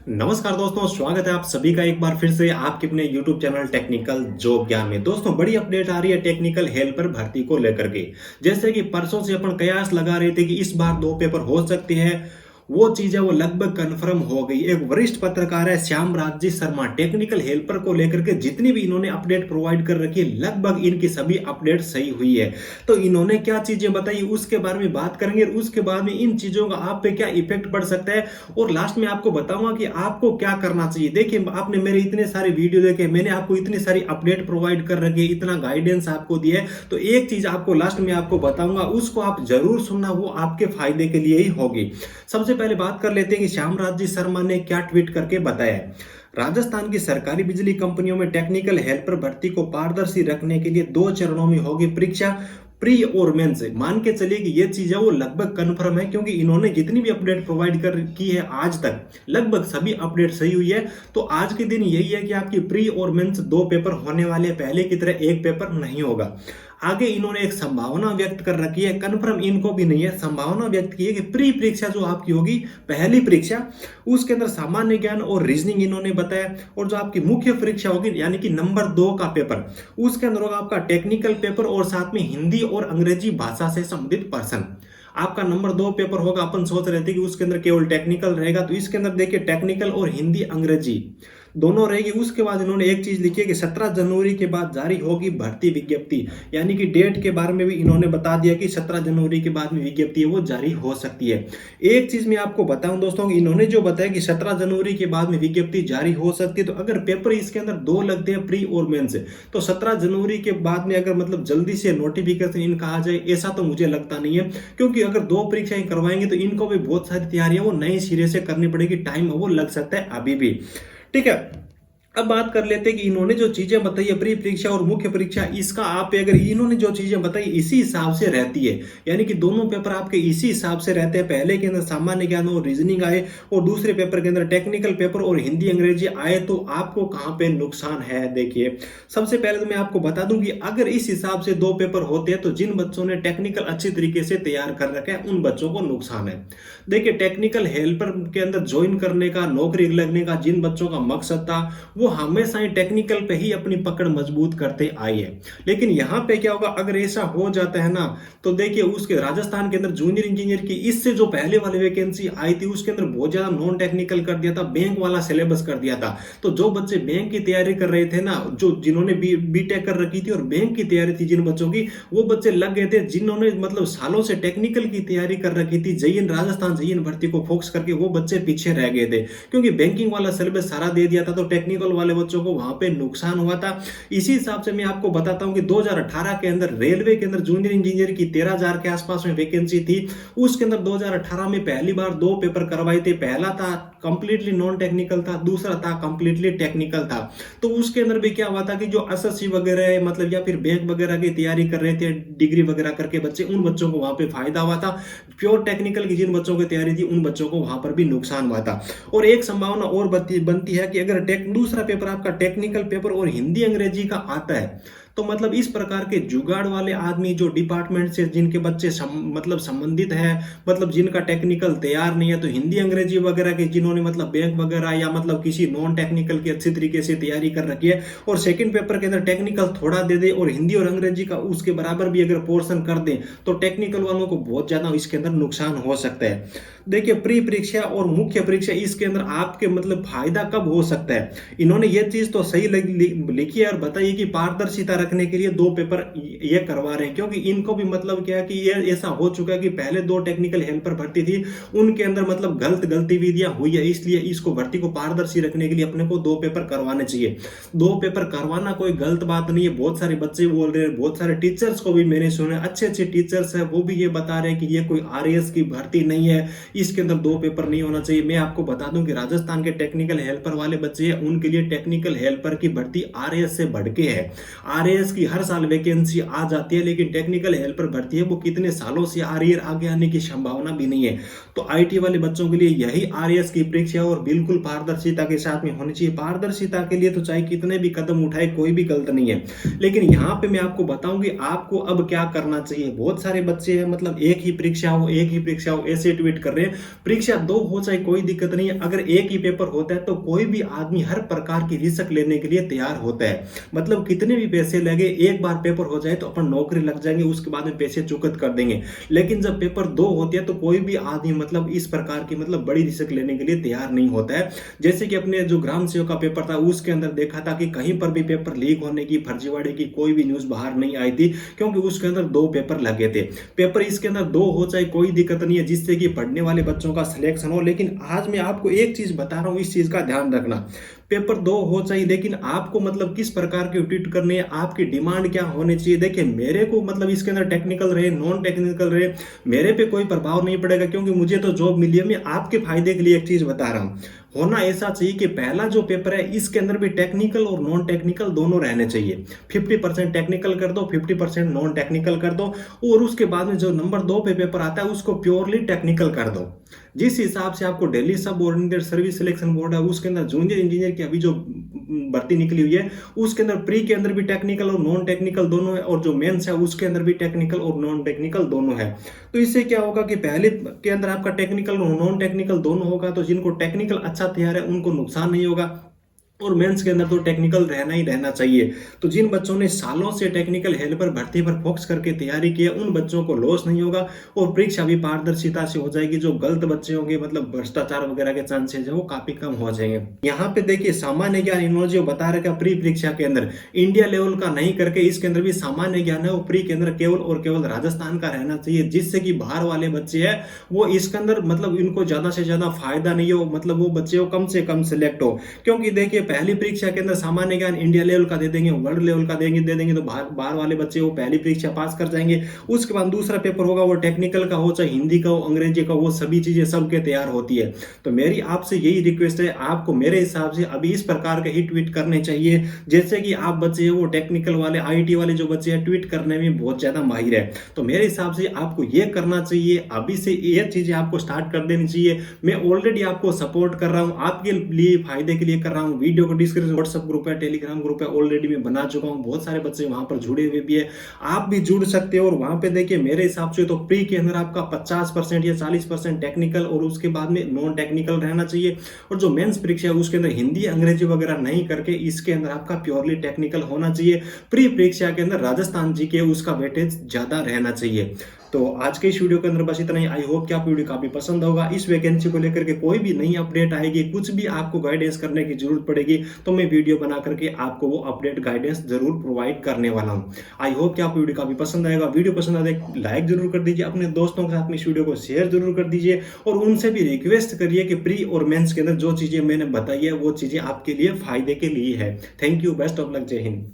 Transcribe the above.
नमस्कार दोस्तों, स्वागत है आप सभी का एक बार फिर से आपके अपने YouTube चैनल टेक्निकल जॉब ज्ञान में। दोस्तों, बड़ी अपडेट आ रही है टेक्निकल हेल्पर भर्ती को लेकर के। जैसे कि परसों से अपन कयास लगा रहे थे कि इस बार 2 पेपर हो सकते हैं, वो चीज है वो लगभग कंफर्म हो गई। एक वरिष्ठ पत्रकार है श्याम राजजी शर्मा, टेक्निकल हेल्पर को लेकर के जितनी भी इन्होंने अपडेट प्रोवाइड कर रखी है, लगभग इनकी सभी अपडेट सही हुई है। तो इन्होंने क्या चीजें बताई उसके बारे में बात करेंगे, और उसके बाद में इन चीजों का आप पे क्या इफेक्ट पड़ सकता है, और लास्ट में आपको बताऊंगा कि आपको क्या करना चाहिए। देखिए, आपने मेरे इतने सारे वीडियो देखे, मैंने आपको इतनी सारी अपडेट प्रोवाइड कर रखी है, इतना गाइडेंस आपको दिया है, तो एक चीज आपको लास्ट में आपको बताऊंगा, उसको आप जरूर सुनना, वो आपके फायदे के लिए ही होगी। सबसे पहले बात कर लेते हैं कि श्यामराज शर्मा ने क्या ट्वीट करके बताया। राजस्थान की सरकारी बिजली कंपनियों में टेक्निकल हेल्पर भर्ती को पारदर्शी रखने के लिए 2 चरणों में होगी परीक्षा, प्री और मेंस। मान के चलिए कि ये चीज है वो लगभग कंफर्म है, क्योंकि इन्होंने जितनी भी अपडेट प्रोवाइड कर की है आज तक, लगभग सभी अपडेट सही हुई है। तो आज के दिन यही है कि आपकी प्री और मेंस 2 पेपर होने वाले, पहले की तरह एक पेपर नहीं होगा। आगे इन्होंने एक संभावना व्यक्त कर रखी है, कंफर्म इनको भी नहीं है, संभावना व्यक्त की है कि प्री परीक्षा जो आपकी होगी, पहली परीक्षा, उसके अंदर सामान्य ज्ञान और रीजनिंग इन्होंने बताया, और जो आपकी मुख्य परीक्षा होगी यानी कि नंबर 2 का पेपर, उसके अंदर होगा आपका टेक्निकल पेपर और साथ में हिंदी और अंग्रेजी भाषा से संबंधित पर्सन। आपका नंबर 2 पेपर होगा, अपन सोच रहे थे कि उसके अंदर केवल टेक्निकल रहेगा, तो इसके अंदर देखिए टेक्निकल और हिंदी अंग्रेजी दोनों रहेगी। उसके बाद इन्होंने एक चीज लिखी है कि 17 जनवरी के बाद जारी होगी भर्ती विज्ञप्ति, यानी कि डेट के बारे में भी इन्होंने बता दिया कि 17 जनवरी के बाद में विज्ञप्ति है वो जारी हो सकती है। एक चीज मैं आपको बताऊं दोस्तों, इन्होंने जो बताया कि 17 जनवरी के बाद में विज्ञप्ति जारी हो सकती है, तो अगर पेपर इसके अंदर 2 लगते हैं, प्री और मेंस, तो 17 जनवरी के बाद में अगर मतलब जल्दी से नोटिफिकेशन इन कहा जाए, ऐसा तो मुझे लगता नहीं है, क्योंकि अगर 2 परीक्षाएं करवाएंगे तो इनको भी बहुत सारी तैयारियां वो नए सिरे से करनी पड़ेगी, टाइम वो लग सकता है अभी भी। ठीक है, अब बात कर लेते हैं कि इन्होंने जो चीजें बताई है, प्री परीक्षा और मुख्य परीक्षा, इसका आप अगर इन्होंने जो चीजें बताई इसी हिसाब से रहती है, यानी कि दोनों पेपर आपके इसी हिसाब से रहते हैं, पहले के अंदर सामान्य ज्ञान और रीजनिंग आए, और दूसरे पेपर के अंदर टेक्निकल पेपर और हिंदी अंग्रेजी आए, तो आपको कहां पे नुकसान है। देखिए, सबसे पहले तो मैं आपको बता दूं कि अगर इस हिसाब से 2 पेपर होते हैं, तो जिन बच्चों ने टेक्निकल अच्छी तरीके से तैयार कर रखा है उन बच्चों को नुकसान है। देखिए, टेक्निकल हेल्पर के अंदर ज्वाइन करने का, नौकरी लगने का जिन बच्चों का मकसद था, वो हमेशा ही टेक्निकल पे ही अपनी पकड़ मजबूत करते आए हैं। लेकिन यहाँ पे क्या होगा, अगर ऐसा हो जाता है ना, तो देखिए उसके राजस्थान के अंदर जूनियर इंजीनियर की इससे जो पहले वाली वैकेंसी आई थी, उसके अंदर बहुत ज्यादा नॉन टेक्निकल कर दिया था, बैंक वाला सिलेबस कर दिया था। तो जो बच्चे बैंक की तैयारी कर रहे थे ना, जो जिन्होंने बीटेक कर रखी थी और बैंक की तैयारी थी जिन बच्चों की, वो बच्चे लग गए थे। जिन्होंने मतलब सालों से टेक्निकल की तैयारी कर रखी थी, जेईई राजस्थान जेईई भर्ती को फोकस करके, वो बच्चे पीछे रह गए थे, क्योंकि बैंकिंग वाला सिलेबस सारा दे दिया था, तो टेक्निकल वाले बच्चों को वहां पे नुकसान हुआ था। इसी हिसाब से मैं आपको बताता हूं कि 2018 के अंदर रेलवे के अंदर जूनियर इंजीनियर की 13,000 के आसपास में वैकेंसी थी। उसके अंदर 2018 में पहली बार 2 पेपर करवाए थे, पहला था कंप्लीटली नॉन टेक्निकल था, दूसरा था कंप्लीटली टेक्निकल था। तो उसके अंदर भी क्या हुआ था कि जो एसएससी वगैरह मतलब या फिर बैंक वगैरह की तैयारी कर रहे थे, डिग्री वगैरह करके बच्चे, उन बच्चों को वहां पे फायदा हुआ था। प्योर टेक्निकल की जिन बच्चों की तैयारी थी, उन बच्चों को वहां पर भी नुकसान हुआ था। और एक संभावना और बनती है कि अगर दूसरा पेपर आपका टेक्निकल पेपर और हिंदी अंग्रेजी का आता है, तो मतलब इस प्रकार के जुगाड़ वाले आदमी जो डिपार्टमेंट से जिनके बच्चे मतलब संबंधित है, मतलब जिनका टेक्निकल तैयार नहीं है, तो हिंदी अंग्रेजी वगैरह के जिन्होंने मतलब बैंक वगैरह या मतलब किसी नॉन टेक्निकल की अच्छी तरीके से तैयारी कर रखी है, और सेकंड पेपर के अंदर टेक्निकल थोड़ा दे दे और हिंदी और अंग्रेजी का उसके बराबर भी अगर पोर्शन कर दें, तो टेक्निकल वालों को बहुत ज्यादा इसके अंदर नुकसान हो सकता है। देखिए, प्री परीक्षा और मुख्य परीक्षा, इसके अंदर आपके मतलब फायदा कब हो सकता है। इन्होंने ये चीज तो सही लिखी है और बताइए कि पारदर्शिता रखने के लिए 2 पेपर ये करवा रहे हैं, क्योंकि इनको भी मतलब क्या है कि ये ऐसा हो चुका है कि पहले 2 टेक्निकल हेल्पर भर्ती थी, उनके अंदर मतलब गतिविधियां हुई है, इसलिए इसको भर्ती को पारदर्शी रखने के लिए अपने को 2 पेपर करवाने चाहिए। 2 पेपर करवाना कोई गलत बात नहीं है। बहुत सारे बच्चे बोल रहे हैं, बहुत सारे टीचर्स को भी मैंने सुना, अच्छे अच्छे टीचर्स है, वो भी ये बता रहे हैं कि ये कोई आरएएस की भर्ती नहीं है, इसके अंदर 2 पेपर नहीं होना चाहिए। मैं आपको बता दूं कि राजस्थान के टेक्निकल हेल्पर वाले बच्चे हैं, उनके लिए टेक्निकल हेल्पर की भर्ती आरएएस से बढ़ के है। आरएएस की हर साल वैकेंसी आ जाती है, लेकिन टेक्निकल हेल्पर भर्ती है वो कितने सालों से आ रही है, आगे आने की संभावना भी नहीं है। तो आईटी वाले बच्चों के लिए यही आरएएस की परीक्षा और बिल्कुल पारदर्शिता के साथ में होनी चाहिए। पारदर्शिता के लिए तो चाहे कितने भी कदम उठाए कोई भी गलत नहीं है, लेकिन यहाँ पे मैं आपको बताऊं कि आपको अब क्या करना चाहिए। बहुत सारे बच्चे हैं मतलब एक ही परीक्षा हो ऐसे ट्वीट कर रहे हैं। परीक्षा दो हो चाहे कोई दिक्कत नहीं है, अगर एक ही पेपर होता है तो कोई भी आदमी हर प्रकार की रिस्क लेने के लिए तैयार होता है। मतलब कितने भी पैसे लगे, एक बार पेपर हो जाए तो अपन नौकरी लग जाएंगे, उसके बाद में पैसे चुकत कर देंगे। लेकिन जब पेपर दो होते हैं तो कोई भी आदमी मतलब इस प्रकार की मतलब बड़ी रिस्क लेने के लिए तैयार नहीं होता है। जैसे कि अपने जो ग्राम सेवक का पेपर था उसके अंदर देखा था कि कहीं पर भी पेपर लीक होने की, फर्जीवाड़े की कोई भी न्यूज बाहर नहीं आई थी, क्योंकि उसके अंदर दो पेपर लगे थे। पेपर इसके अंदर दो हो चाहे कोई दिक्कत नहीं है, जिससे कि पढ़ने वाले बच्चों का सिलेक्शन हो। लेकिन आज मैं आपको एक चीज बता रहा हूं, इस चीज का ध्यान रखना। पेपर दो हो चाहिए, लेकिन आपको मतलब किस प्रकार के ट्वीट करने हैं, आपकी डिमांड क्या होनी चाहिए। देखिए मेरे को मतलब इसके अंदर टेक्निकल रहे नॉन टेक्निकल रहे, मेरे पे कोई प्रभाव नहीं पड़ेगा, क्योंकि मुझे तो जॉब मिली है। मैं आपके फायदे के लिए एक चीज बता रहा हूं, होना ऐसा चाहिए कि पहला जो पेपर है इसके अंदर भी टेक्निकल और नॉन टेक्निकल दोनों रहने चाहिए। 50% टेक्निकल कर दो, 50% नॉन टेक्निकल कर दो, और उसके बाद में जो नंबर 2 पे पेपर आता है उसको प्योरली टेक्निकल कर दो। जिस हिसाब से आपको दिल्ली सब ओरिएंटेड सर्विस सिलेक्शन बोर्ड है उसके अंदर जूनियर इंजीनियर की अभी जो भर्ती निकली हुई है उसके अंदर प्री के अंदर भी टेक्निकल और नॉन टेक्निकल दोनों है, और जो मेंस है उसके अंदर भी टेक्निकल और नॉन टेक्निकल दोनों है। तो इससे क्या होगा कि पहले के अंदर आपका टेक्निकल और नॉन टेक्निकल दोनों होगा, तो जिनको टेक्निकल अच्छा तैयार है उनको नुकसान नहीं होगा, और मेंस के अंदर तो टेक्निकल रहना ही रहना चाहिए। तो जिन बच्चों ने सालों से टेक्निकल हेल्पर भर्ती पर फोकस करके तैयारी की है उन बच्चों को लॉस नहीं होगा, और परीक्षा भी पारदर्शिता से हो जाएगी। जो गलत बच्चे होंगे मतलब भ्रष्टाचार वगैरह के चांसेस है वो काफी कम हो जाएंगे। यहाँ पे देखिए सामान्य ज्ञान इन्होंने जो बता रखा प्री परीक्षा के अंदर इंडिया लेवल का नहीं करके इसके अंदर भी सामान्य ज्ञान है वो प्री के अंदर केवल और केवल राजस्थान का रहना चाहिए, जिससे कि बाहर वाले बच्चे हैं वो इसके अंदर मतलब इनको ज्यादा से ज्यादा फायदा नहीं हो, मतलब वो बच्चे को कम से कम सिलेक्ट हो। क्योंकि देखिए पहली परीक्षा के अंदर सामान्य ज्ञान इंडिया लेवल का दे देंगे, वर्ल्ड लेवल का दे देंगे, तो बाहर वाले बच्चे वो पहली परीक्षा पास कर जाएंगे। उसके बाद दूसरा पेपर होगा वो टेक्निकल का हो, चाहे हिंदी का हो अंग्रेजी का, वो सभी चीजें सबके तैयार होती है। तो मेरी आपसे यही रिक्वेस्ट है, आपको मेरे हिसाब से अभी इस प्रकार के ही ट्वीट करने चाहिए, जैसे कि आप बच्चे हैं वो टेक्निकल वाले आईटी वाले जो बच्चे हैं ट्वीट करने में बहुत ज्यादा माहिर है। तो मेरे हिसाब से आपको ये करना चाहिए, अभी से ये चीजें आपको स्टार्ट कर देनी चाहिए। मैं ऑलरेडी आपको सपोर्ट कर रहा हूं, आपके लिए फायदे के लिए कर रहा हूं। वीडियो को डिस्क्रिप्शन व्हाट्सएप ग्रुप है, टेलीग्राम ग्रुप है, ऑलरेडी मैं बना चुका हूं, बहुत सारे बच्चे वहां पर जुड़े हुए भी है, आप भी जुड़ सकते हो। और वहां पे देखिए मेरे हिसाब से तो प्री के अंदर आपका 50% या 40% टेक्निकल और उसके बाद में नॉन टेक्निकल रहना चाहिए, और जो मेंस परीक्षा है उसके अंदर हिंदी अंग्रेजी वगैरह नहीं करके इसके अंदर आपका प्योरली टेक्निकल होना चाहिए। प्री परीक्षा के अंदर राजस्थान जी के उसका वेटेज ज्यादा रहना चाहिए। तो आज के इस वीडियो के अंदर बस इतना ही। आई होप कि आपको वीडियो काफी पसंद होगा। इस वैकेंसी को लेकर के कोई भी नई अपडेट आएगी, कुछ भी आपको गाइडेंस करने की जरूरत पड़ेगी तो मैं वीडियो बना करके आपको वो अपडेट गाइडेंस जरूर प्रोवाइड करने वाला हूं। आई होप कि आपको वीडियो काफी पसंद आएगा। वीडियो पसंद आए लाइक जरूर कर दीजिए, अपने दोस्तों के साथ में इस वीडियो को शेयर जरूर कर दीजिए, और उनसे भी रिक्वेस्ट करिए कि प्री और मेंस के अंदर जो चीजें मैंने बताई है वो चीजें आपके लिए फायदे के लिए है। Thank you, best of luck, जय हिंद।